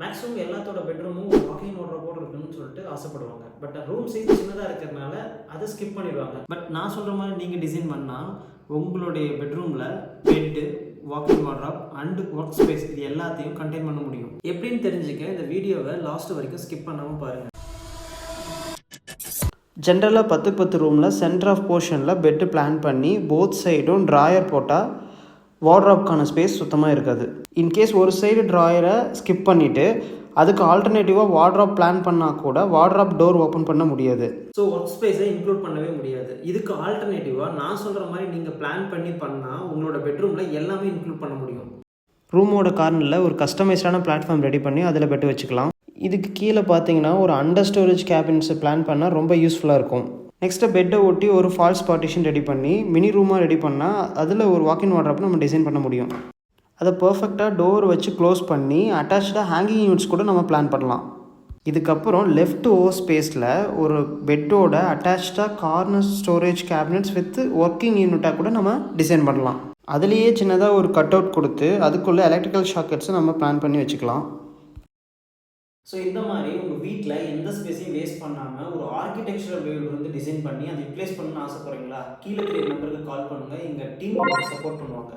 Maximum எல்லாத்தோட பெட்ரூமும் ஒரு walking வார்ட்ரோபோட இருக்கணும்னு சொல்லிட்டு ஆசைப்படுவாங்க. பட் ரூம் சைஸ் சின்னதாக இருக்கிறதுனால அதை ஸ்கிப் பண்ணிடுவாங்க. பட் நான் சொல்கிற மாதிரி நீங்கள் டிசைன் பண்ணால் உங்களுடைய பெட்ரூமில் bed, walking wardrobe and work space இது எல்லாத்தையும் கண்டெயின் பண்ண முடியும். எப்படின்னு தெரிஞ்சுக்க இந்த வீடியோவை லாஸ்ட் வரைக்கும் ஸ்கிப் பண்ணாமல் பாருங்கள். ஜென்ரலாக 10 ரூமில் சென்டர் ஆஃப் போர்ஷனில் பெட்டு பிளான் பண்ணி போத் சைடும் ட்ராயர் போட்டால் வார்ட்ரோப்க்கான ஸ்பேஸ் சுத்தமாக இருக்காது. இன்கேஸ் ஒரு சைடு ட்ராயரை ஸ்கிப் பண்ணிவிட்டு அதுக்கு ஆல்டர்னேட்டிவாக வார்ட்ரோப் பிளான் பண்ணால் கூட வார்ட்ரோப் டோர் ஓப்பன் பண்ண முடியாது. ஸோ ஒர்க் ஸ்பேஸை இன்க்ளூட் பண்ணவே முடியாது. இதுக்கு ஆல்டர்னேட்டிவாக நான் சொல்கிற மாதிரி நீங்கள் பிளான் பண்ணி பண்ணால் உங்களோட பெட்ரூமில் எல்லாமே இன்க்ளூட் பண்ண முடியும். ரூமோட கார்னரில் ஒரு கஸ்டமைஸ்டான பிளாட்ஃபார்ம் ரெடி பண்ணி அதில் பெட்டு வச்சுக்கலாம். இதுக்கு கீழே பார்த்தீங்கன்னா ஒரு அண்டர் ஸ்டோரேஜ் கேபின்ஸை பிளான் பண்ணால் ரொம்ப யூஸ்ஃபுல்லாக இருக்கும். நெக்ஸ்ட்டு பெட்டை ஒட்டி ஒரு ஃபால்ஸ் பார்ட்டிஷன் ரெடி பண்ணி மினி ரூமாக ரெடி பண்ணால் அதில் ஒரு வாக்கின் வார்ட்ரோப் நம்ம டிசைன் பண்ண முடியும். அதை பர்ஃபெக்டாக டோர் வச்சு க்ளோஸ் பண்ணி அட்டாச்சாக ஹேங்கிங் யூனிட்ஸ் கூட நம்ம பிளான் பண்ணலாம். இதுக்கப்புறம் லெஃப்ட் ஓவர் ஸ்பேஸில் ஒரு பெட்டோட அட்டாச்சாக corner storage cabinets with working யூனிட்டாக கூட நம்ம டிசைன் பண்ணலாம். அதுலேயே சின்னதாக ஒரு கட் அவுட் கொடுத்து அதுக்குள்ளே எலக்ட்ரிக்கல் ஷாக்கெட்ஸை நம்ம பிளான் பண்ணி வச்சுக்கலாம். ஸோ இந்த மாதிரி உங்கள் வீட்டில் எந்த ஸ்பேஸையும் வேஸ்ட் பண்ணாமல் ஒரு ஆர்கிடெக்சரல் வேவில் வந்து டிசைன் பண்ணி அதை ரிப்ளேஸ் பண்ணணும்னு ஆசைப்படுறீங்களா? கீழே இருக்கிற நம்பருக்கு கால் பண்ணுங்கள். எங்கள் டீம் உங்களுக்கு சப்போர்ட் பண்ணுவாங்க.